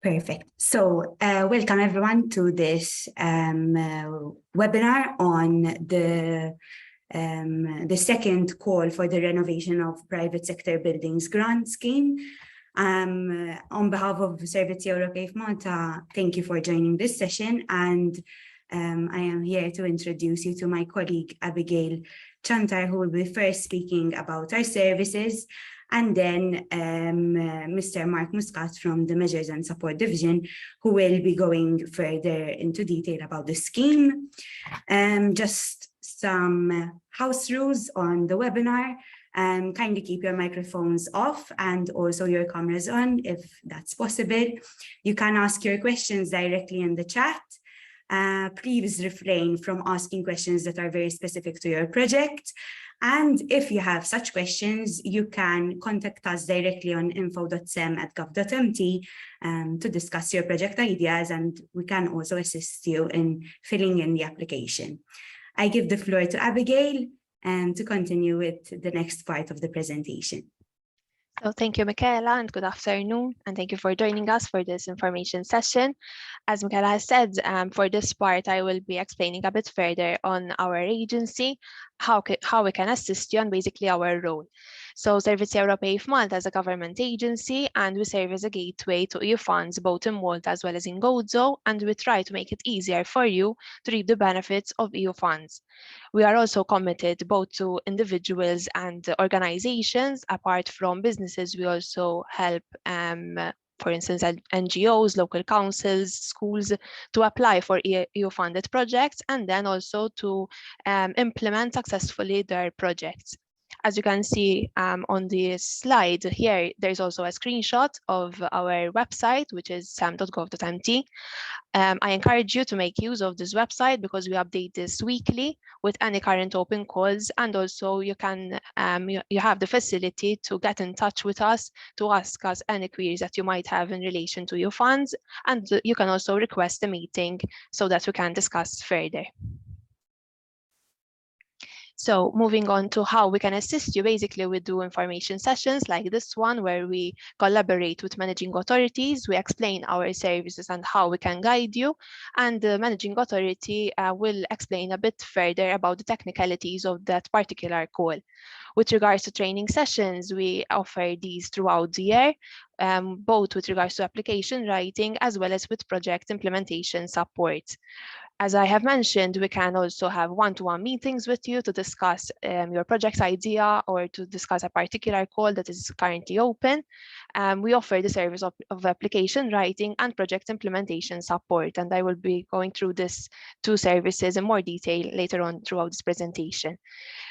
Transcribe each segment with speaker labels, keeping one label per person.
Speaker 1: Perfect. So welcome everyone to this webinar on the second call for the renovation of private sector buildings grant scheme. On behalf of Servizzi Ewropej f'Malta, thank you for joining this session, and I am here to introduce you to my colleague Abigail Chantar, who will be first speaking about our services, and then Mr. Mark Muscat from the Measures and Support Division, who will be going further into detail about the scheme. Just some house rules on the webinar. Kindly keep your microphones off and also your cameras on if that's possible. You can ask your questions directly in the chat. Please refrain from asking questions that are very specific to your project. And if you have such questions, you can contact us directly on info.sem@gov.mt to discuss your project ideas, and we can also assist you in filling in the application. I give the floor to Abigail to continue with the next part of the presentation.
Speaker 2: So thank you, Michaela, and good afternoon, and thank you for joining us for this information session. As Michaela has said, for this part, I will be explaining a bit further on our agency, how we can assist you, and basically our role. So Servizzi Ewropej f'Malta is a government agency, and we serve as a gateway to EU funds both in Malta as well as in Gozo, and we try to make it easier for you to reap the benefits of EU funds. We are also committed both to individuals and organizations. Apart from businesses, we also help, for instance, NGOs, local councils, schools to apply for EU-funded projects, and then also to implement successfully their projects. As you can see on the slide here, there's also a screenshot of our website, which is sem.gov.mt. I encourage you to make use of this website because we update this weekly with any current open calls, and also you can you have the facility to get in touch with us to ask us any queries that you might have in relation to your funds, and you can also request a meeting so that we can discuss further. So moving on to how we can assist you, basically we do information sessions like this one where we collaborate with managing authorities, we explain our services and how we can guide you, and the managing authority will explain a bit further about the technicalities of that particular call. With regards to training sessions, we offer these throughout the year, both with regards to application writing as well as with project implementation support. As I have mentioned, we can also have one-to-one meetings with you to discuss your project idea or to discuss a particular call that is currently open. We offer the service of application writing and project implementation support, and I will be going through these two services in more detail later on throughout this presentation.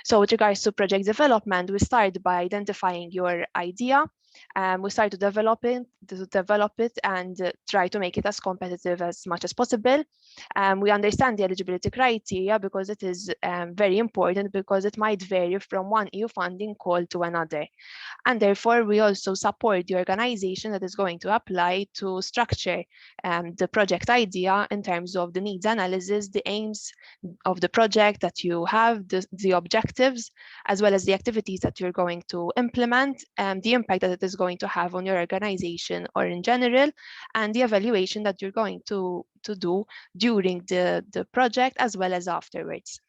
Speaker 2: So with regards to project development, we start by identifying your idea. We start to develop it and try to make it as competitive as much as possible. We understand the eligibility criteria because it is very important, because it might vary from one EU funding call to another. And therefore, we also support the organization that is going to apply to structure the project idea in terms of the needs analysis, the aims of the project that you have, the objectives, as well as the activities that you're going to implement, the impact that it is going to have on your organization or in general, and the evaluation that you're going to do during the project as well as afterwards.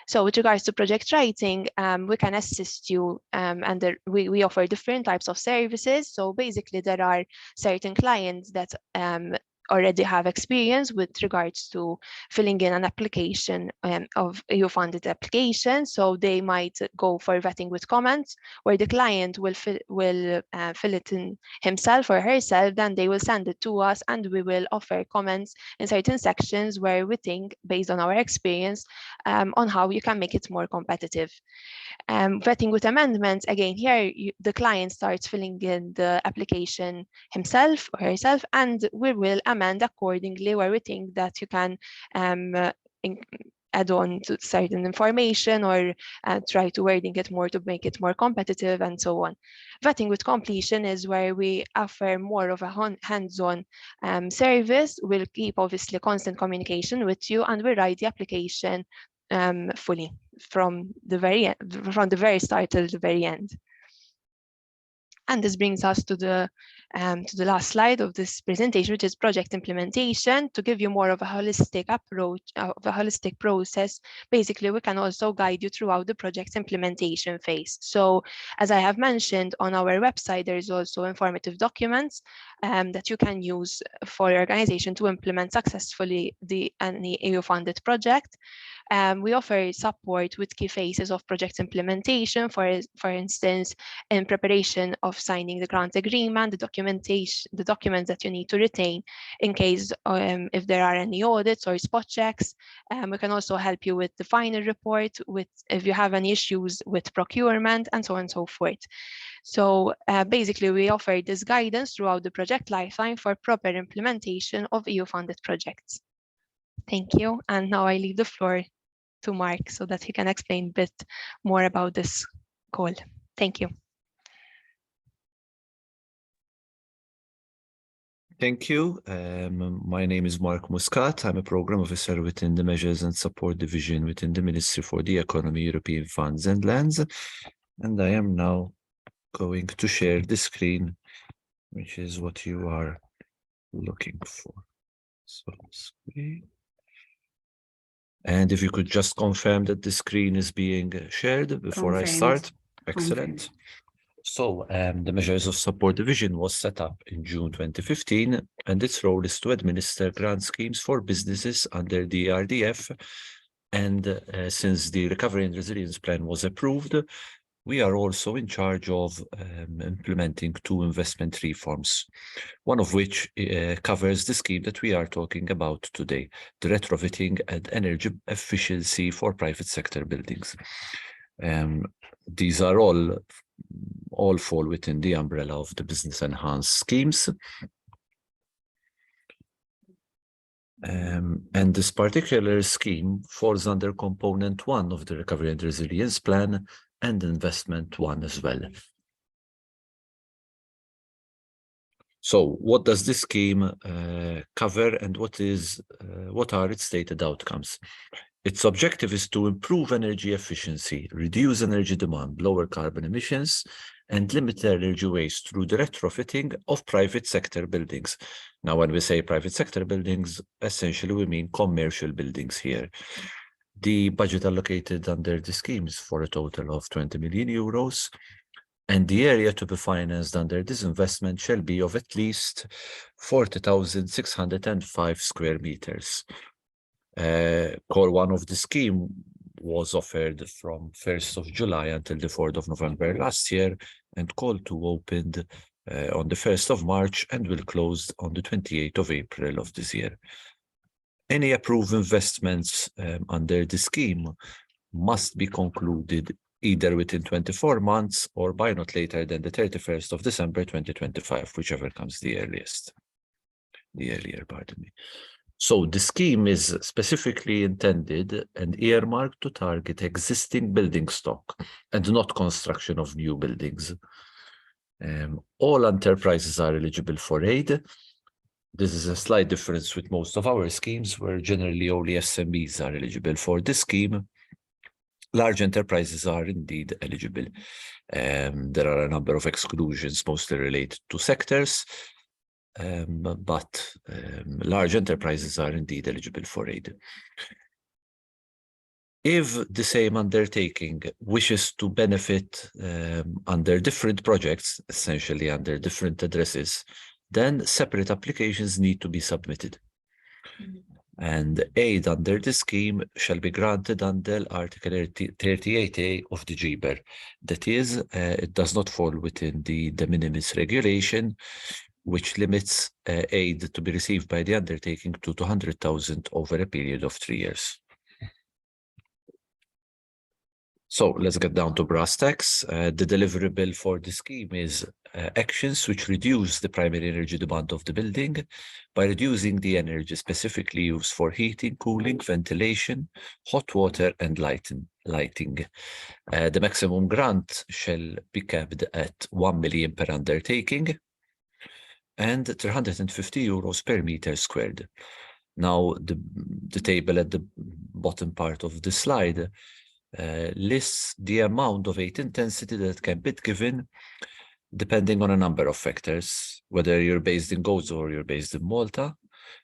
Speaker 2: So with regards to project writing, we can assist you, and we offer different types of services. So basically there are certain clients that already have experience with regards to filling in an application of EU-funded application. So they might go for vetting with comments, where the client will fill it in himself or herself, then they will send it to us, and we will offer comments in certain sections where we think, based on our experience, on how you can make it more competitive. Vetting with amendments, again, here the client starts filling in the application himself or herself, and we will amend accordingly where we think that you can add on to certain information or try to wording it more to make it more competitive and so on. Vetting with completion is where we offer more of a hands-on service. We'll keep obviously constant communication with you, and we write the application fully from the very start till the very end. And this brings us to the last slide of this presentation, which is project implementation. To give you more of a holistic approach, of a holistic process, basically we can also guide you throughout the project implementation phase. So as I have mentioned, on our website, there is also informative documents that you can use for your organization to implement successfully any EU-funded project. We offer support with key phases of project implementation, for instance, in preparation of signing the grant agreement, the documents that you need to retain in case if there are any audits or spot checks. We can also help you with the final report, if you have any issues with procurement, and so on and so forth. So basically, we offer this guidance throughout the project lifetime for proper implementation of EU-funded projects. Thank you. And now I leave the floor to Mark so that he can explain a bit more about this call. Thank you.
Speaker 3: Thank you. My name is Mark Muscat. I'm a program officer within the Measures and Support Division within the Ministry for the Economy, European Funds and Lands. And I am now going to share the screen, which is what you are looking for. So, screen. And if you could just confirm that the screen is being shared before I start. Excellent.
Speaker 1: Confirmed.
Speaker 3: So the Measures of Support Division was set up in June 2015, and its role is to administer grant schemes for businesses under the RDF. And since the Recovery and Resilience Plan was approved, we are also in charge of implementing 2 investment reforms, one of which covers the scheme that we are talking about today, the retrofitting and energy efficiency for private sector buildings. These are all fall within the umbrella of the Business Enhanced schemes. And this particular scheme falls under Component 1 of the Recovery and Resilience Plan and Investment 1 as well. So what does this scheme cover, and what are its stated outcomes? Its objective is to improve energy efficiency, reduce energy demand, lower carbon emissions, and limit energy waste through the retrofitting of private sector buildings. Now, when we say private sector buildings, essentially we mean commercial buildings here. The budget allocated under the scheme is for a total of 20 million euros, and the area to be financed under this investment shall be of at least 40,605 square meters. Call 1 of the scheme was offered from 1st of July until the 4th of November last year, and call 2 opened on the 1st of March and will close on the 28th of April of this year. Any approved investments under the scheme must be concluded either within 24 months or by not later than the 31st of December 2025, whichever comes the earlier, pardon me. So the scheme is specifically intended and earmarked to target existing building stock and not construction of new buildings. All enterprises are eligible for aid. This is a slight difference with most of our schemes, where generally only SMEs are eligible for this scheme. Large enterprises are indeed eligible. There are a number of exclusions, mostly related to sectors, but large enterprises are indeed eligible for aid. If the same undertaking wishes to benefit under different projects, essentially under different addresses, then separate applications need to be submitted. And aid under the scheme shall be granted under Article 38A of the GBER. That is, it does not fall within the de minimis regulation, which limits aid to be received by the undertaking to 200,000 over a period of 3 years. So let's get down to brass tacks. The deliverable for the scheme is actions which reduce the primary energy demand of the building by reducing the energy specifically used for heating, cooling, ventilation, hot water, and lighting. The maximum grant shall be capped at 1 million per undertaking and 350 euros per meter squared. Now, the table at the bottom part of the slide lists the amount of heat intensity that can be given depending on a number of factors, whether you're based in Gozo or you're based in Malta,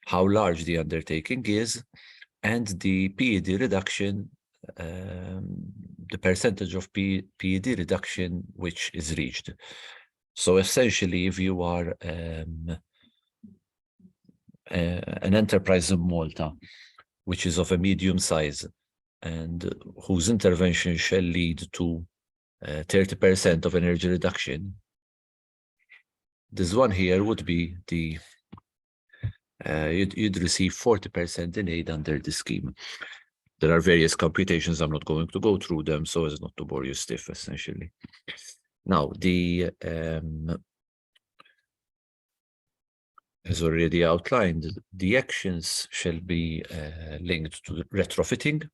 Speaker 3: how large the undertaking is, and the PED reduction, the percentage of PED reduction which is reached. So essentially, if you are an enterprise in Malta, which is of a medium size and whose intervention shall lead to 30% of energy reduction, this one here would be the, you'd receive 40% in aid under the scheme. There are various computations. I'm not going to go through them so as not to bore you stiff, essentially. Now, as already outlined, the actions shall be linked to retrofitting,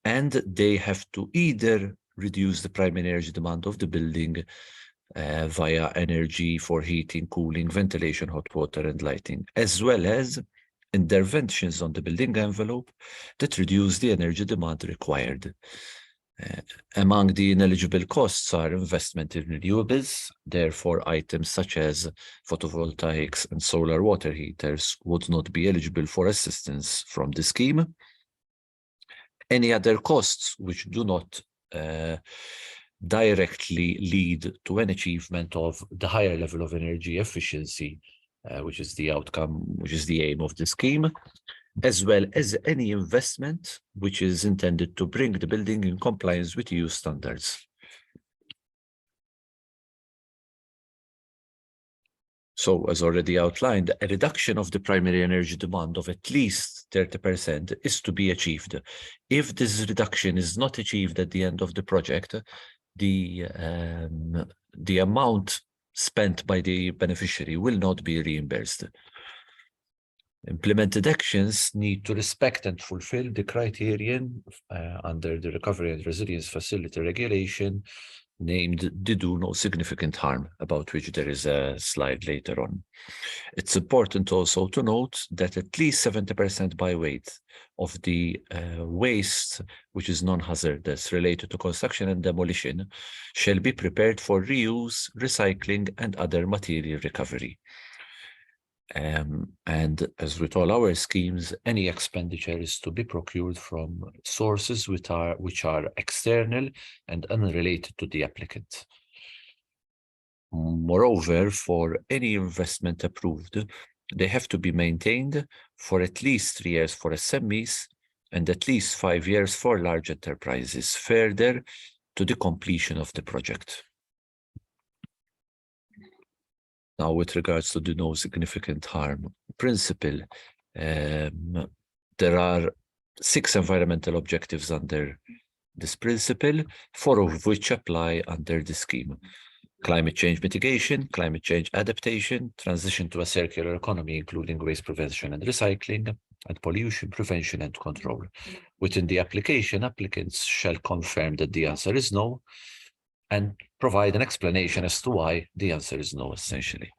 Speaker 3: and they have to either reduce the primary energy demand of the building via energy for heating, cooling, ventilation, hot water, and lighting, as well as interventions on the building envelope that reduce the energy demand required. Among the ineligible costs are investment in renewables. Therefore, items such as photovoltaics and solar water heaters would not be eligible for assistance from the scheme. Any other costs which do not directly lead to an achievement of the higher level of energy efficiency, which is the outcome, which is the aim of the scheme, as well as any investment which is intended to bring the building in compliance with EU standards. So, as already outlined, a reduction of the primary energy demand of at least 30% is to be achieved. If this reduction is not achieved at the end of the project, the amount spent by the beneficiary will not be reimbursed. Implemented actions need to respect and fulfill the criterion under the Recovery and Resilience Facility regulation named the Do No Significant Harm, about which there is a slide later on. It's important also to note that at least 70% by weight of the waste, which is non-hazardous related to construction and demolition, shall be prepared for reuse, recycling, and other material recovery. And as with all our schemes, any expenditure is to be procured from sources which are external and unrelated to the applicant. Moreover, for any investment approved, they have to be maintained for at least 3 years for SMEs and at least 5 years for large enterprises, further to the completion of the project. Now, with regards to the no significant harm principle, there are 6 environmental objectives under this principle, 4 of which apply under the scheme: climate change mitigation, climate change adaptation, transition to a circular economy, including waste prevention and recycling, and pollution prevention and control. Within the application, applicants shall confirm that the answer is no, and provide an explanation as to why the answer is no, essentially.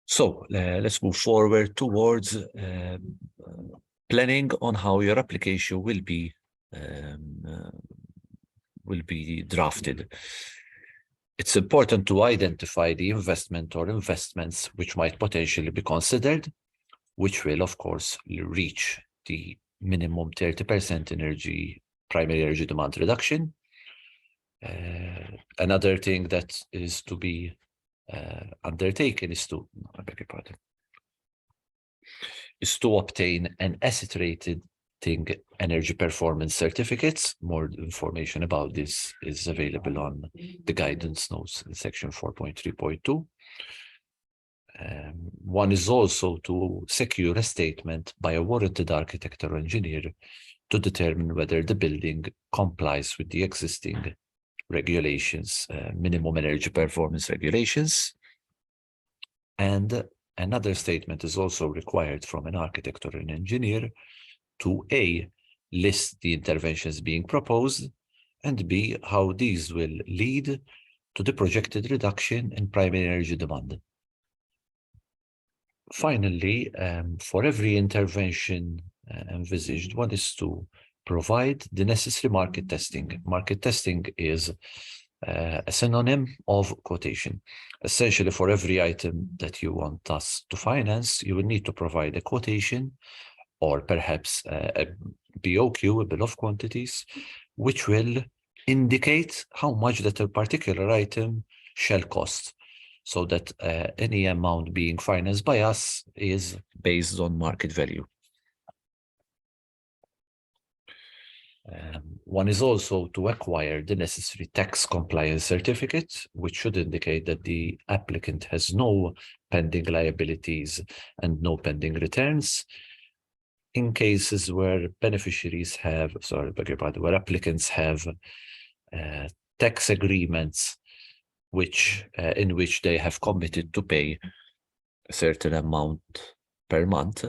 Speaker 3: So let's move forward towards planning on how your application will be drafted. It's important to identify the investment or investments which might potentially be considered, which will, of course, reach the minimum 30% primary energy demand reduction. Another thing that is to be undertaken is to, I beg your pardon, is to obtain an asset rating energy performance certificates. More information about this is available on the guidance notes in section 4.3.2. One is also to secure a statement by a warranted architect or engineer to determine whether the building complies with the existing regulations, minimum energy performance regulations. And another statement is also required from an architect or an engineer to A, list the interventions being proposed, and B, how these will lead to the projected reduction in primary energy demand. Finally, for every intervention envisaged, one is to provide the necessary market testing. Market testing is a synonym of quotation. Essentially, for every item that you want us to finance, you will need to provide a quotation or perhaps a BOQ, a bill of quantities, which will indicate how much that a particular item shall cost, so that any amount being financed by us is based on market value. One is also to acquire the necessary tax compliance certificate, which should indicate that the applicant has no pending liabilities and no pending returns. In cases where beneficiaries have, where applicants have tax agreements in which they have committed to pay a certain amount per month,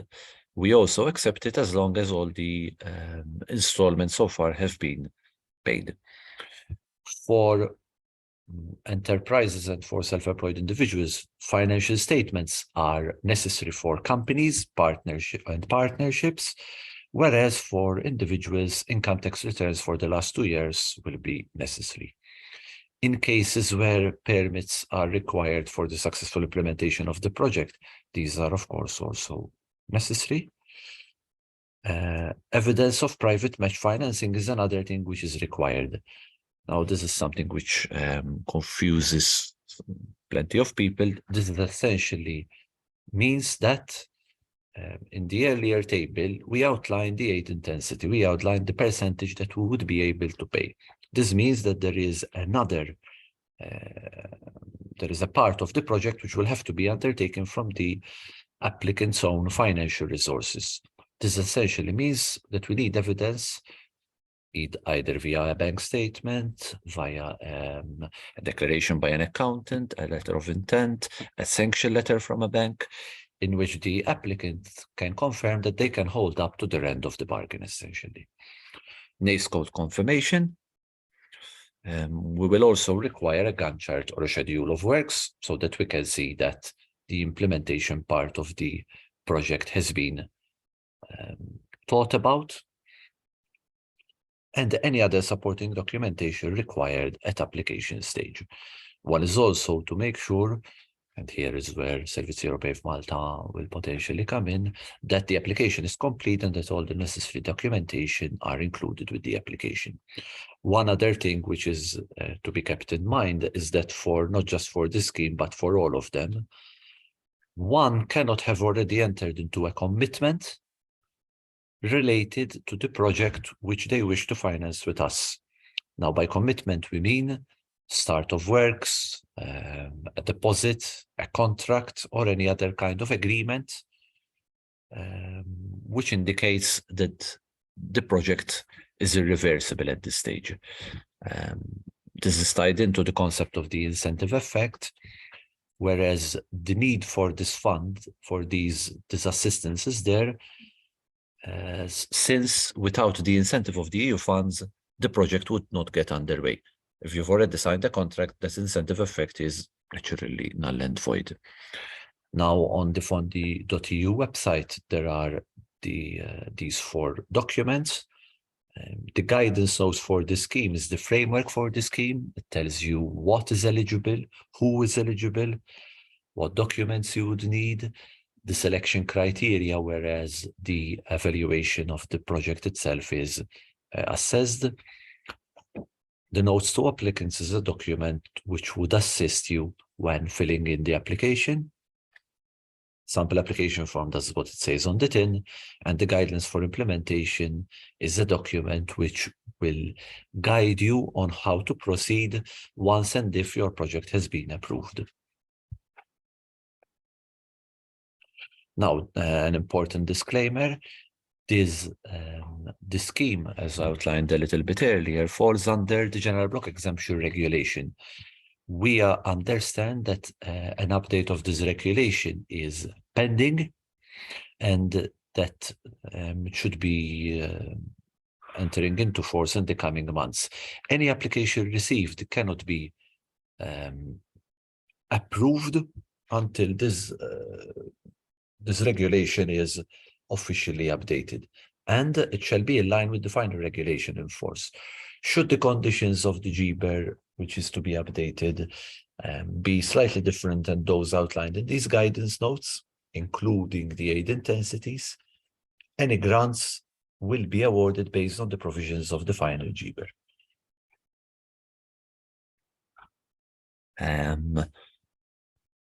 Speaker 3: we also accept it as long as all the installments so far have been paid. For enterprises and for self-employed individuals, financial statements are necessary for companies, partnerships, whereas for individuals, income tax returns for the last 2 years will be necessary. In cases where permits are required for the successful implementation of the project, these are of course also necessary. Evidence of private match financing is another thing which is required. Now, this is something which confuses plenty of people. This essentially means that in the earlier table, we outlined the aid intensity. We outlined the percentage that we would be able to pay. This means that there is a part of the project which will have to be undertaken from the applicant's own financial resources. This essentially means that we need evidence either via a bank statement, via a declaration by an accountant, a letter of intent, a sanction letter from a bank, in which the applicant can confirm that they can hold up to their end of the bargain, essentially. NACE code confirmation. We will also require a Gantt chart or a schedule of works so that we can see that the implementation part of the project has been thought about, and any other supporting documentation required at application stage. One is also to make sure, and here is where Servizzi Europei of Malta will potentially come in, that the application is complete and that all the necessary documentation are included with the application. One other thing which is to be kept in mind is that for not just for this scheme, but for all of them, one cannot have already entered into a commitment related to the project which they wish to finance with us. Now, by commitment, we mean start of works, a deposit, a contract, or any other kind of agreement, which indicates that the project is irreversible at this stage. This is tied into the concept of the incentive effect, whereas the need for this fund, for this assistance is there, since without the incentive of the EU funds, the project would not get underway. If you've already signed a contract, this incentive effect is naturally null and void. Now, on the fondi.eu website, there are these 4 documents. The guidance notes for the scheme is the framework for the scheme. It tells you what is eligible, who is eligible, what documents you would need, the selection criteria, whereas the evaluation of the project itself is assessed. The notes to applicants is a document which would assist you when filling in the application. Sample application form, that's what it says on the tin, and the guidelines for implementation is a document which will guide you on how to proceed once and if your project has been approved. Now, an important disclaimer, the scheme, as outlined a little bit earlier, falls under the General Block Exemption Regulation. We understand that an update of this regulation is pending and that it should be entering into force in the coming months. Any application received cannot be approved until this regulation is officially updated, and it shall be in line with the final regulation in force. Should the conditions of the GBER which is to be updated, be slightly different than those outlined in these guidance notes, including the aid intensities. Any grants will be awarded based on the provisions of the final GBER.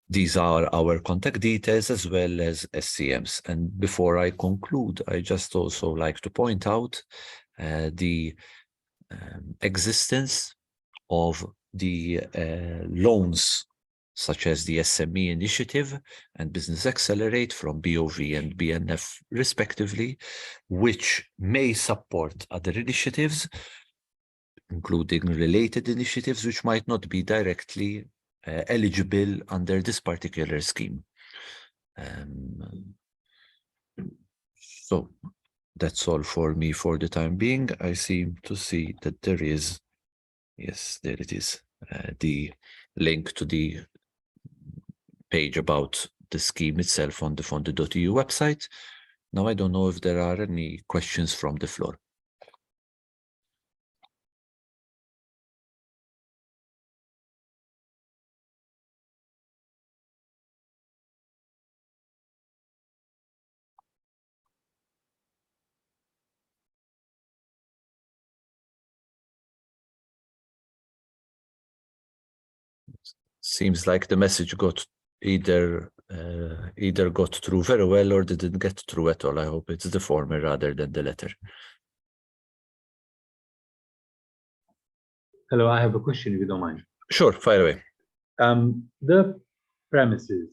Speaker 3: These are our contact details as well as SCMs. And before I conclude, I just also like to point out the existence of the loans such as the SME Initiative and Business Accelerate from BOV and BNF respectively, which may support other initiatives, including related initiatives which might not be directly eligible under this particular scheme. So that's all for me for the time being. I seem to see that there is, yes, there it is, the link to the page about the scheme itself on the funded.eu website. Now, I don't know if there are any questions from the floor. Seems like the message got either got through very well or didn't get through at all. I hope it's the former rather than the latter.
Speaker 4: Hello, I have a question if you don't mind.
Speaker 3: Sure, fire away.
Speaker 4: The premises,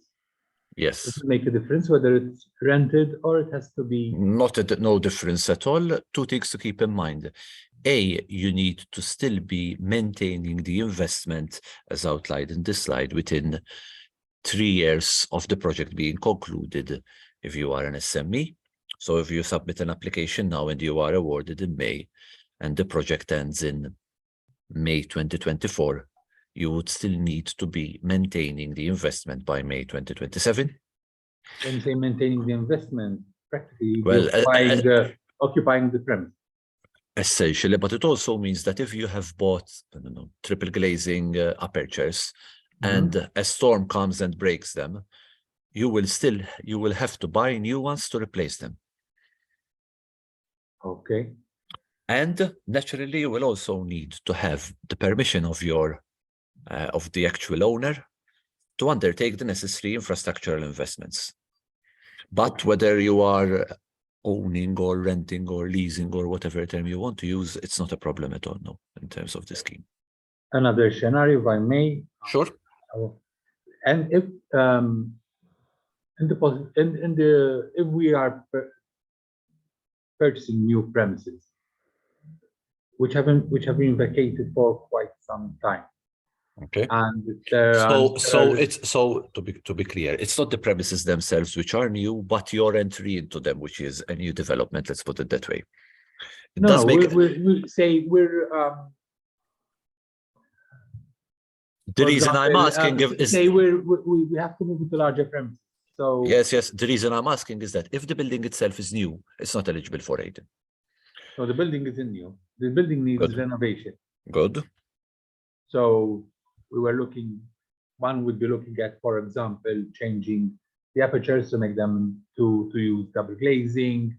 Speaker 3: Yes.
Speaker 4: does it make a difference whether it's rented or it has to be?
Speaker 3: No difference at all. Two things to keep in mind. A, you need to still be maintaining the investment as outlined in this slide within 3 years of the project being concluded if you are an SME. So if you submit an application now and you are awarded in May and the project ends in May 2024, you would still need to be maintaining the investment by May 2027.
Speaker 4: When you say maintaining the investment, practically
Speaker 3: Well,
Speaker 4: occupying the premise.
Speaker 3: Essentially, but it also means that if you have bought, I don't know, triple glazing apertures and a storm comes and breaks them, you will have to buy new ones to replace them.
Speaker 4: Okay.
Speaker 3: And naturally, you will also need to have the permission of your of the actual owner to undertake the necessary infrastructural investments. But whether you are owning or renting or leasing or whatever term you want to use, it's not a problem at all, no, in terms of the scheme.
Speaker 4: Another scenario, if I may.
Speaker 3: Sure.
Speaker 4: And if if we are purchasing new premises, which have been vacated for quite some time.
Speaker 3: Okay.
Speaker 4: And
Speaker 3: so to be clear, it's not the premises themselves which are new, but your entry into them, which is a new development. Let's put it that way.
Speaker 4: We say we're.
Speaker 3: The reason I'm asking is
Speaker 4: say we have to move to larger premises. So
Speaker 3: yes. The reason I'm asking is that if the building itself is new, it's not eligible for aid.
Speaker 4: So the building is new. The building needs renovation.
Speaker 3: Good.
Speaker 4: So we were looking. One would be looking at, for example, changing the apertures to make them to use double glazing.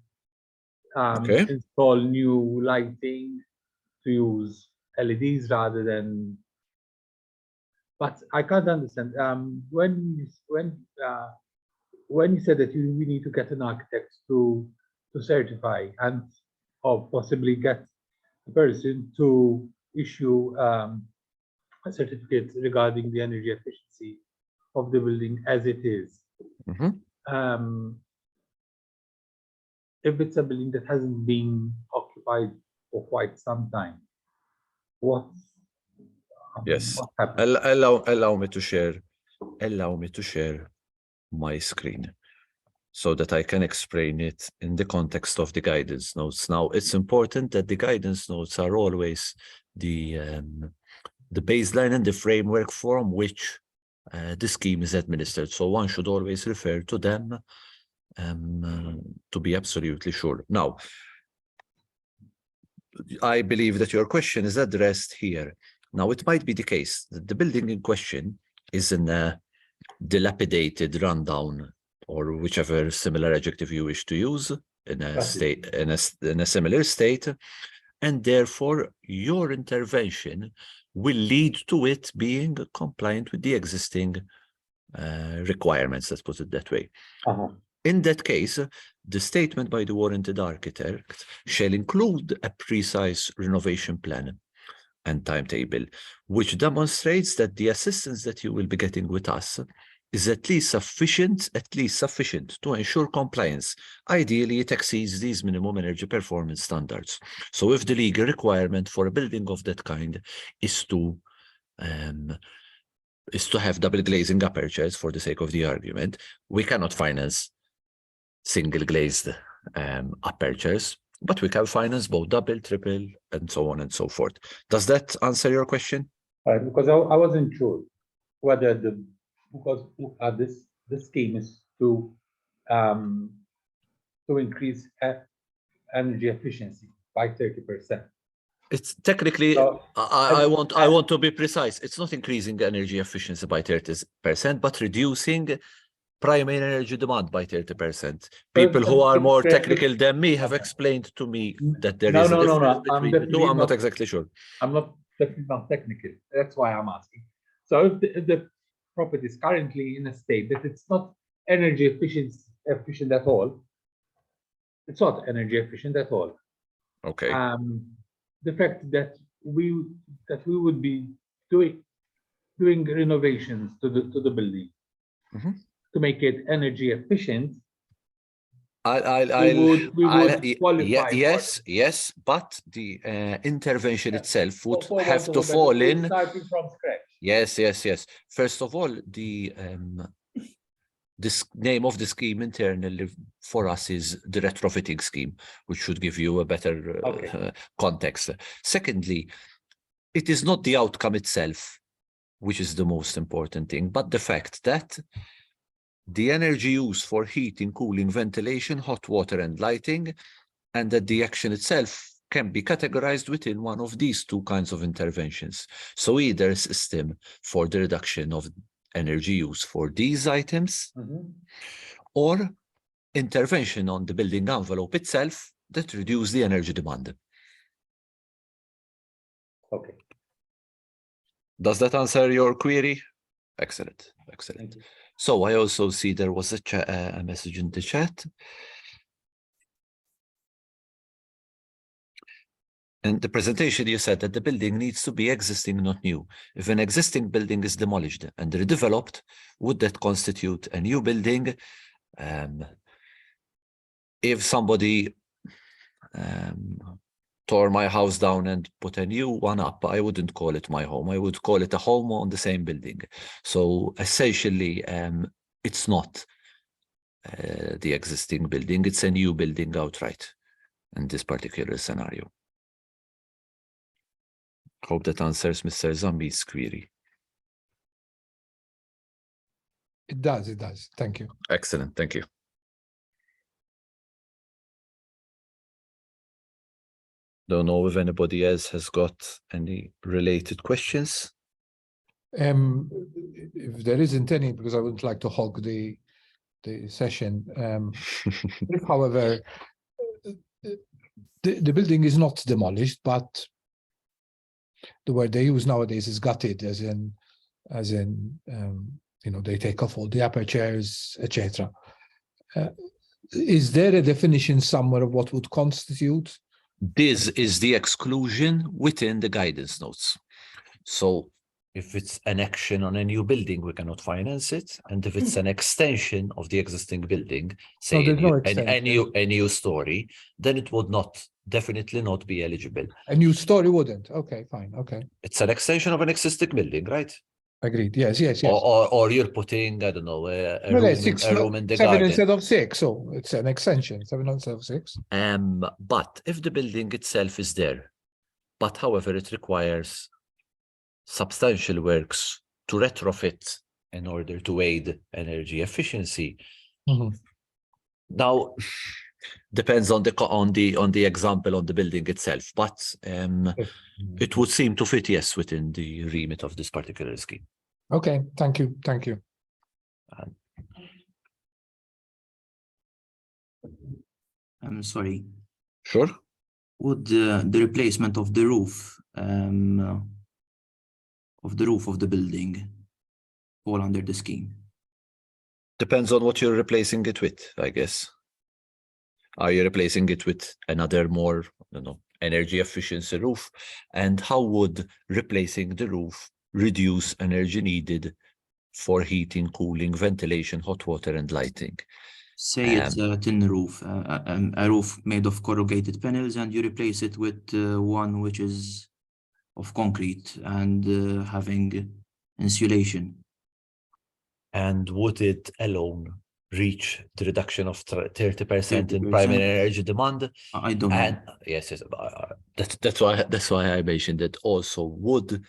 Speaker 4: Install new lighting to use LEDs rather than. But I can't understand when you said that we need to get an architect to certify and or possibly get a person to issue a certificate regarding the energy efficiency of the building as it is. If it's a building that hasn't been occupied for quite some time, what happens?
Speaker 3: Allow me to share my screen so that I can explain it in the context of the guidance notes. Now, it's important that the guidance notes are always the baseline and the framework from which the scheme is administered. So one should always refer to them to be absolutely sure. Now, I believe that your question is addressed here. Now, it might be the case that the building in question is in a dilapidated, rundown, or whichever similar adjective you wish to use, in a state, in a similar state, and therefore your intervention will lead to it being compliant with the existing requirements, let's put it that way. In that case, the statement by the warranted architect shall include a precise renovation plan and timetable, which demonstrates that the assistance that you will be getting with us is at least sufficient to ensure compliance. Ideally, it exceeds these minimum energy performance standards. So if the legal requirement for a building of that kind is to have double glazing apertures, for the sake of the argument, we cannot finance single glazed apertures, but we can finance both double, triple, and so on and so forth. Does that answer your question?
Speaker 4: Because I wasn't sure whether this scheme is to increase energy efficiency by 30%.
Speaker 3: It's technically,
Speaker 4: So,
Speaker 3: I want to be precise. It's not increasing energy efficiency by 30%, but reducing primary energy demand by 30%. People who are more technical than me have explained to me that there is a difference between the two. I'm not exactly sure.
Speaker 4: I'm definitely not technical. That's why I'm asking. So if the property is currently in a state that it's not energy efficient at all, it's not energy efficient at all.
Speaker 3: Okay.
Speaker 4: The fact that we would be doing renovations to the building to make it energy efficient, we would qualify.
Speaker 3: Yes, but the intervention itself would have to fall in.
Speaker 4: Starting from scratch.
Speaker 3: Yes. First of all, the this name of the scheme internally for us is the retrofitting scheme, which should give you a better context. Secondly, it is not the outcome itself, which is the most important thing, but the fact that the energy used for heating, cooling, ventilation, hot water, and lighting, and that the action itself can be categorized within one of these two kinds of interventions. So either a system for the reduction of energy use for these items, or intervention on the building envelope itself that reduce the energy demand.
Speaker 4: Okay.
Speaker 3: Does that answer your query? Excellent. So I also see there was a message in the chat. In the presentation, you said that the building needs to be existing, not new. If an existing building is demolished and redeveloped, would that constitute a new building? If somebody tore my house down and put a new one up, I wouldn't call it my home. I would call it a home on the same building. So essentially, it's not the existing building. It's a new building outright in this particular scenario. Hope that answers Mr. Zambi's query.
Speaker 5: It does. Thank you.
Speaker 3: Excellent. Thank you. Don't know if anybody else has got any related questions.
Speaker 5: If there isn't any, because I wouldn't like to hog the session. If, however, the building is not demolished, but the word they use nowadays is gutted, as in they take off all the apertures, etc. Is there a definition somewhere of what would constitute?
Speaker 3: This is the exclusion within the guidance notes. So if it's an action on a new building, we cannot finance it. And if it's an extension of the existing building, say a new story, then it would definitely not be eligible.
Speaker 5: A new story wouldn't. Okay, fine. Okay.
Speaker 3: It's an extension of an existing building, right?
Speaker 5: Agreed. Yes.
Speaker 3: Or you're putting, I don't know, a room in the
Speaker 5: 7
Speaker 3: garden.
Speaker 5: instead of 6, so it's an extension. 7 instead of 6.
Speaker 3: But if the building itself is there, but however it requires substantial works to retrofit in order to aid energy efficiency. Now, Depends on the example on the building itself, but it would seem to fit, yes, within the remit of this particular scheme.
Speaker 5: Okay, thank you. Thank you.
Speaker 6: I'm sorry.
Speaker 3: Sure.
Speaker 6: Would the replacement of the roof of the building fall under the scheme?
Speaker 3: Depends on what you're replacing it with, I guess. Are you replacing it with another more, energy efficiency roof? And how would replacing the roof reduce energy needed for heating, cooling, ventilation, hot water, and lighting?
Speaker 6: Say it's a tin roof, a roof made of corrugated panels, and you replace it with one which is of concrete and having insulation.
Speaker 3: And would it alone reach the reduction of 30% in primary energy demand?
Speaker 6: I don't know.
Speaker 3: Yes, that's why I mentioned it. Also, would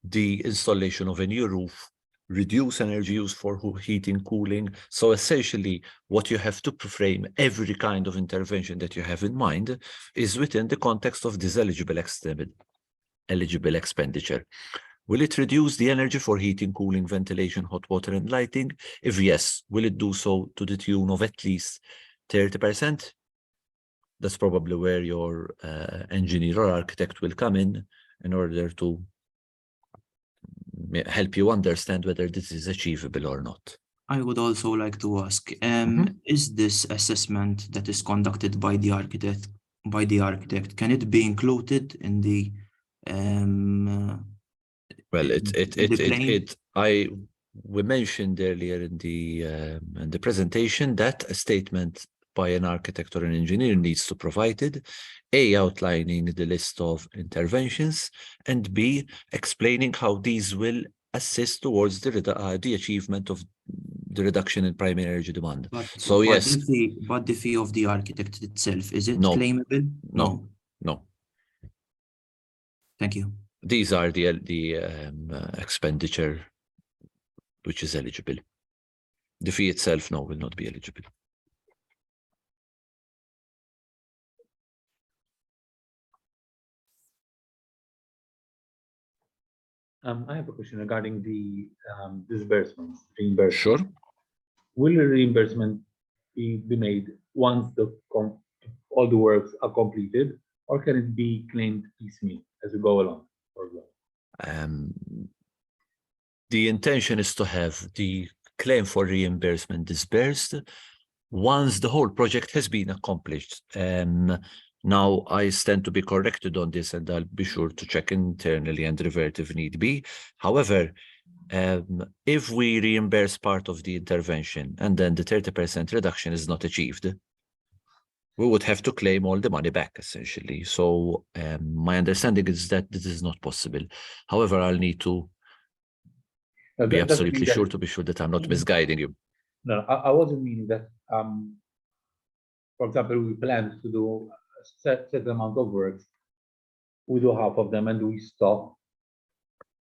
Speaker 3: the installation of a new roof reduce energy use for heating, cooling? So essentially, what you have to frame every kind of intervention that you have in mind is within the context of this eligible expenditure. Will it reduce the energy for heating, cooling, ventilation, hot water, and lighting? If yes, will it do so to the tune of at least 30%? That's probably where your engineer or architect will come in order to help you understand whether this is achievable or not.
Speaker 6: I would also like to ask, is this assessment that is conducted by the architect, can it be included in the
Speaker 3: well, we mentioned earlier in the presentation that a statement by an architect or an engineer needs to provide it, A, outlining the list of interventions, and B, explaining how these will assist towards the achievement of the reduction in primary energy demand.
Speaker 6: But
Speaker 3: yes.
Speaker 6: But the fee of the architect itself, is it
Speaker 3: No.
Speaker 6: claimable?
Speaker 3: No.
Speaker 6: Thank you.
Speaker 3: These are the expenditure which is eligible. The fee itself, no, will not be eligible.
Speaker 4: I have a question regarding the disbursements, reimbursement.
Speaker 3: Sure.
Speaker 4: Will a reimbursement be made once all the works are completed, or can it be claimed piecemeal as we go along?
Speaker 3: The intention is to have the claim for reimbursement disbursed once the whole project has been accomplished. Now, I stand to be corrected on this, and I'll be sure to check internally and revert if need be. However, if we reimburse part of the intervention and then the 30% reduction is not achieved, we would have to claim all the money back, essentially. So my understanding is that this is not possible. However, I'll need to be absolutely sure to be sure that I'm not misguiding you.
Speaker 4: No, I wasn't meaning that, for example, we plan to do a certain amount of works, we do half of them and we stop.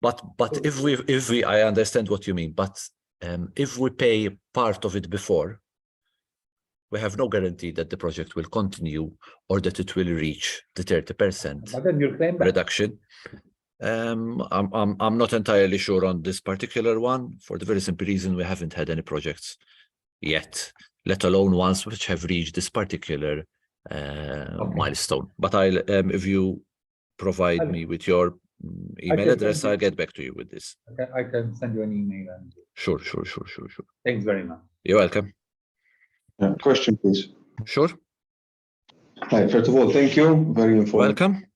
Speaker 3: But if we, I understand what you mean, but if we pay part of it before, we have no guarantee that the project will continue or that it will reach the 30%
Speaker 4: But then you'll claim back.
Speaker 3: reduction. I'm not entirely sure on this particular one, for the very simple reason we haven't had any projects yet, let alone ones which have reached this particular milestone. But I'll if you provide me with your email address, I'll get back to you with this.
Speaker 4: Okay, I can send you an email. And
Speaker 3: Sure.
Speaker 4: thanks very much.
Speaker 3: You're welcome.
Speaker 7: Question, please.
Speaker 3: Sure.
Speaker 7: Hi, first of all, thank you. Very informative.
Speaker 3: Welcome.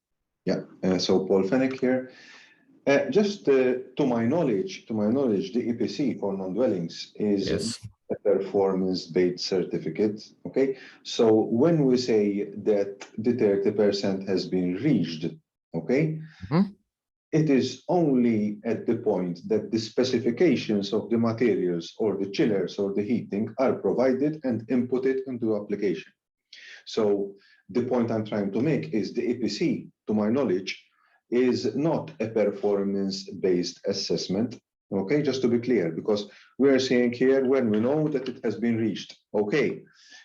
Speaker 7: Yeah, so Paul Fennick here. Just to my knowledge, the EPC for non-dwellings is a performance-based certificate. Okay, so when we say that the 30% has been reached, okay, it is only at the point that the specifications of the materials or the chillers or the heating are provided and inputted into application. So the point I'm trying to make is the EPC, to my knowledge, is not a performance-based assessment. Okay, just to be clear, because we are saying here when we know that it has been reached. Okay,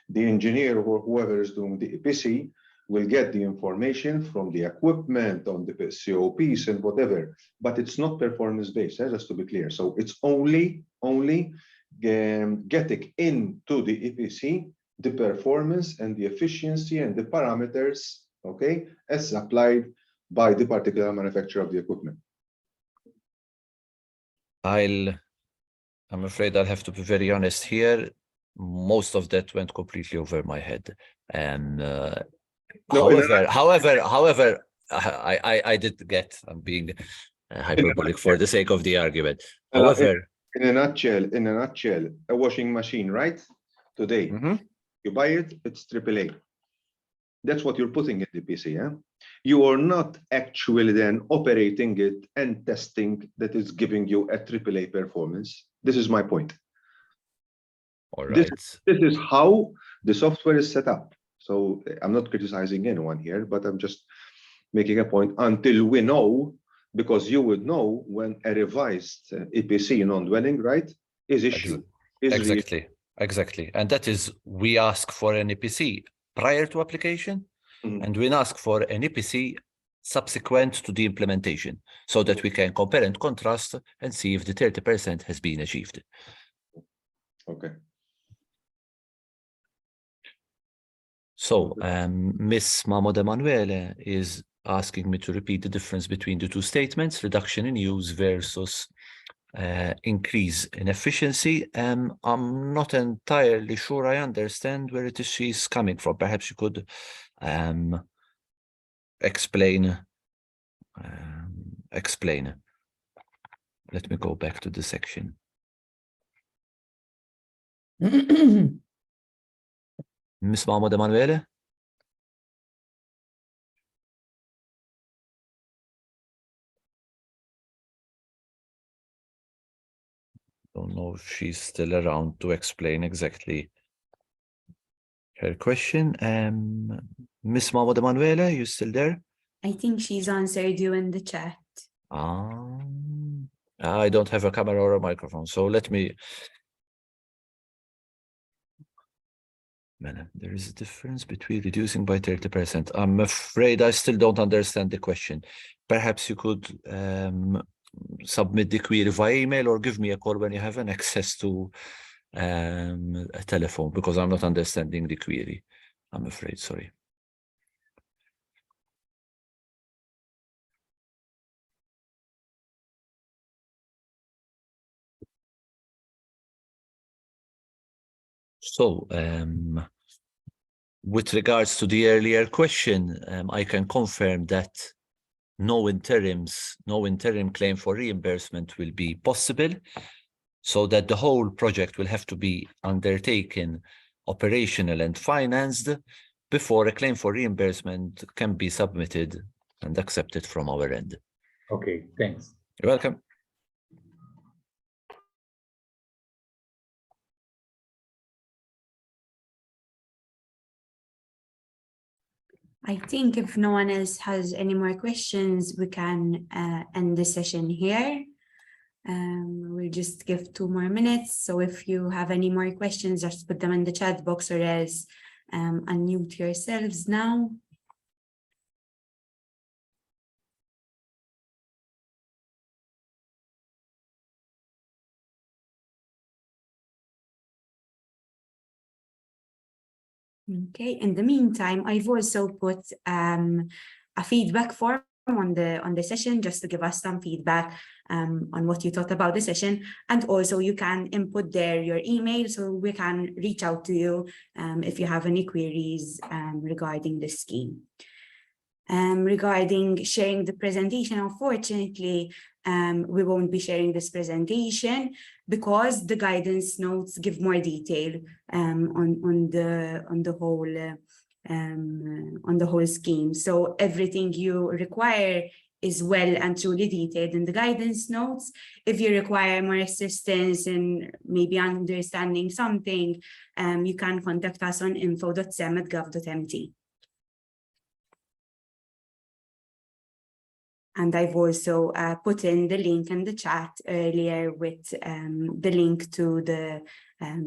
Speaker 7: The engineer or whoever is doing the EPC will get the information from the equipment on the COPs and whatever, but it's not performance-based, just to be clear. So it's only getting into the EPC, the performance and the efficiency and the parameters, okay, as applied by the particular manufacturer of the equipment.
Speaker 3: I'm afraid I'll have to be very honest here. Most of that went completely over my head. And however, I did get, I'm being hyperbolic for the sake of the argument. However,
Speaker 7: in a nutshell, a washing machine, right? Today, you buy it, it's AAA. That's what you're putting in the PC, yeah? You are not actually then operating it and testing that it's giving you a AAA performance. This is my point.
Speaker 3: All right.
Speaker 7: This is how the software is set up. So I'm not criticizing anyone here, but I'm just making a point until we know, because you would know when a revised EPC non-dwelling, right, is issued.
Speaker 3: Exactly. And that is, we ask for an EPC prior to application, and we ask for an EPC subsequent to the implementation, so that we can compare and contrast and see if the 30% has been achieved.
Speaker 7: Okay.
Speaker 3: So Miss Mahmoud Emanuele is asking me to repeat the difference between the two statements, reduction in use versus increase in efficiency. I'm not entirely sure I understand where it is she's coming from. Perhaps you could explain. Let me go back to the section. Miss Mahmoud Emanuele? Don't know if she's still around to explain exactly her question. Miss Mahmoud Emanuele, you still there?
Speaker 1: I think she's answered you in the chat.
Speaker 3: I don't have a camera or a microphone, so let me. There is a difference between reducing by 30%. I'm afraid I still don't understand the question. Perhaps you could submit the query via email or give me a call when you have an access to a telephone, because I'm not understanding the query. I'm afraid, sorry. So, with regards to the earlier question, I can confirm that no interim claim for reimbursement will be possible, so that the whole project will have to be undertaken, operational and financed before a claim for reimbursement can be submitted and accepted from our end.
Speaker 4: Okay, thanks.
Speaker 3: You're welcome.
Speaker 1: I think if no one else has any more questions, we can end the session here. We'll just give 2 more minutes. So if you have any more questions, just put them in the chat box, or else unmute yourselves now. Okay, in the meantime, I've also put a feedback form on the session, just to give us some feedback on what you thought about the session. And also you can input there your email, so we can reach out to you if you have any queries regarding the scheme. Regarding sharing the presentation, unfortunately, we won't be sharing this presentation because the guidance notes give more detail on the whole scheme. So everything you require is well and truly detailed in the guidance notes. If you require more assistance in maybe understanding something, you can contact us on info.sem@gov.mt. And I've also put in the link in the chat earlier with the link to the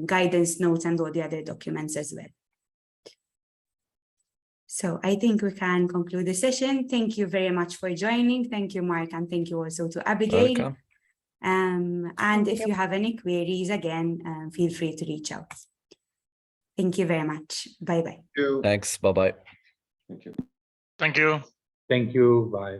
Speaker 1: guidance notes and all the other documents as well. So I think we can conclude the session. Thank you very much for joining. Thank you, Mark, and thank you also to Abigail.
Speaker 3: Welcome.
Speaker 1: And if you have any queries, again, feel free to reach out. Thank you very much. Bye-bye.
Speaker 3: Thanks. Bye-bye.
Speaker 7: Thank you.
Speaker 8: Thank you.
Speaker 4: Thank you. Bye.